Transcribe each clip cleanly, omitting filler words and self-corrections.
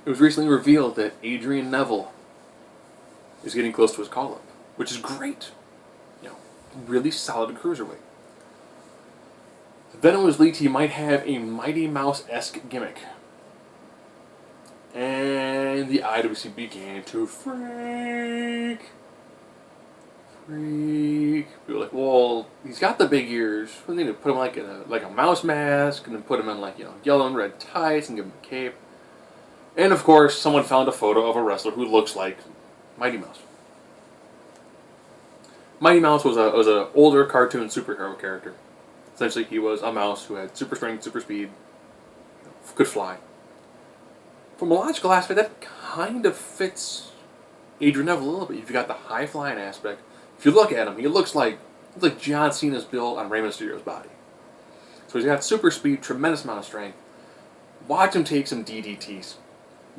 It was recently revealed that Adrian Neville is getting close to his call-up, which is great. You know, really solid cruiserweight. Then it was leaked he might have a Mighty Mouse-esque gimmick. And the IWC began to freak. People were like, well, he's got the big ears. We need to put him like a mouse mask, and then put him in yellow and red tights and give him a cape. And of course, someone found a photo of a wrestler who looks like Mighty Mouse. Mighty Mouse was an older cartoon superhero character. Essentially, he was a mouse who had super strength, super speed, could fly. From a logical aspect, that kind of fits Adrian Neville a little bit. You've got the high flying aspect. If you look at him, he looks like John Cena's build on Rey Mysterio's body. So he's got super speed, tremendous amount of strength. Watch him take some DDTs.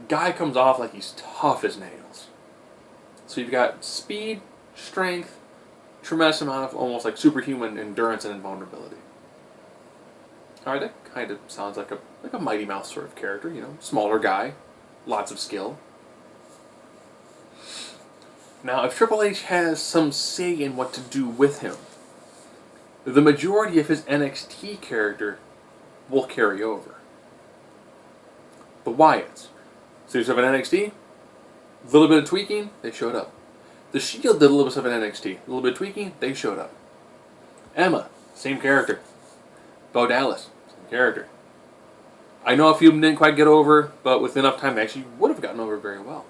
Guy comes off like he's tough as nails. So you've got speed, strength, tremendous amount of almost like superhuman endurance and invulnerability. Alright, that kind of sounds like a Mighty Mouse sort of character, smaller guy, lots of skill. Now, if Triple H has some say in what to do with him, the majority of his NXT character will carry over. The Wyatts. So you have an NXT, a little bit of tweaking, they showed up. The Shield did a little bit of an NXT, a little bit of tweaking, they showed up. Emma, same character. Bo Dallas, same character. I know a few of them didn't quite get over, but with enough time they actually would have gotten over very well.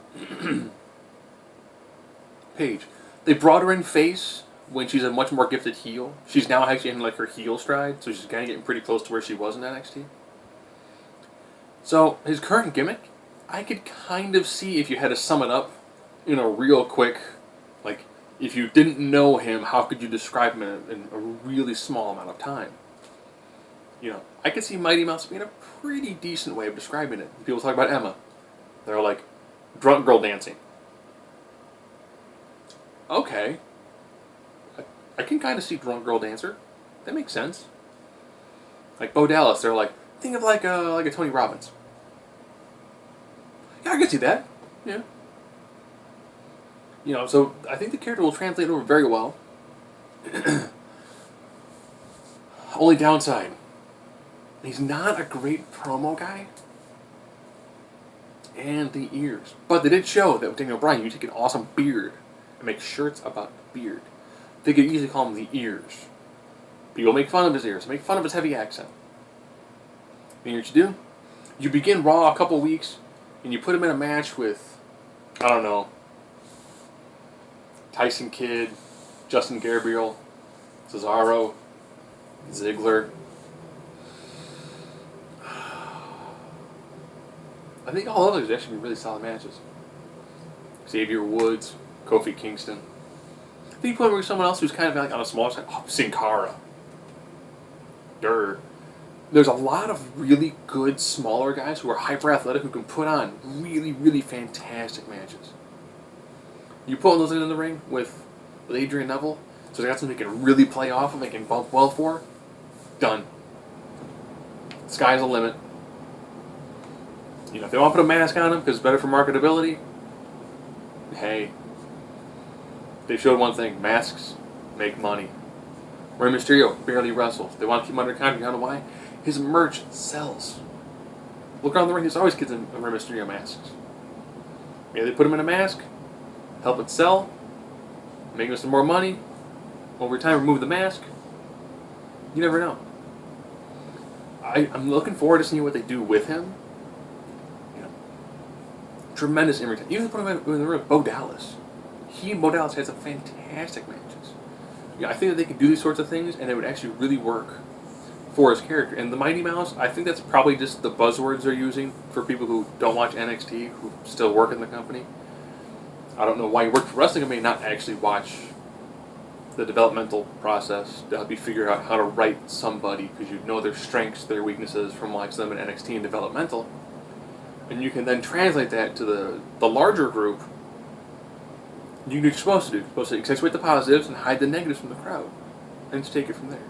Paige. They brought her in face when she's a much more gifted heel. She's now actually in her heel stride, so she's kind of getting pretty close to where she was in NXT. So, his current gimmick, I could kind of see if you had to sum it up in a real quick, if you didn't know him, how could you describe him in a really small amount of time? I could see Mighty Mouse being a pretty decent way of describing it. People talk about Emma. They're like, drunk girl dancing. Okay. I can kind of see drunk girl dancer. That makes sense. Like Bo Dallas, they're like, think of like a Tony Robbins. Yeah, I can see that. Yeah. So I think the character will translate over very well. Only downside, he's not a great promo guy. And the ears. But they did show that with Daniel Bryan, you take an awesome beard and make shirts about the beard. They could easily call him the ears. People make fun of his ears, make fun of his heavy accent. And what you do? You begin Raw a couple weeks, and you put him in a match with, I don't know, Tyson Kidd, Justin Gabriel, Cesaro, Ziggler. I think all of those would actually be really solid matches. Xavier Woods, Kofi Kingston. I think you put him with someone else who's kind of on a smaller side. Oh, Sin Cara. There's a lot of really good smaller guys who are hyper athletic who can put on really, really fantastic matches. You put those in the ring with Adrian Neville, so they got something they can really play off and they can bump well for. Done. Sky's the limit. If they want to put a mask on him because it's better for marketability, hey, they showed one thing: masks make money. Rey Mysterio barely wrestles. They want to keep him under contract. You know why? His merch sells. Look around the ring. There's always kids in Rey Mysterio masks. Maybe they put him in a mask, help it sell, make him some more money. Over time, remove the mask. You never know. I'm looking forward to seeing what they do with him. Tremendous in return. Even if they put him in the ring, Bo Dallas. He and Bo Dallas had some fantastic matches. I think that they could do these sorts of things, and it would actually really work for his character. And the Mighty Mouse, I think that's probably just the buzzwords they're using for people who don't watch NXT, who still work in the company. I don't know why you work for wrestling company and not actually watch the developmental process to help you figure out how to write somebody, because you know their strengths, their weaknesses from watching them in NXT and developmental. And you can then translate that to the larger group. You do what you're supposed to do. You're supposed to accentuate the positives and hide the negatives from the crowd. And just take it from there.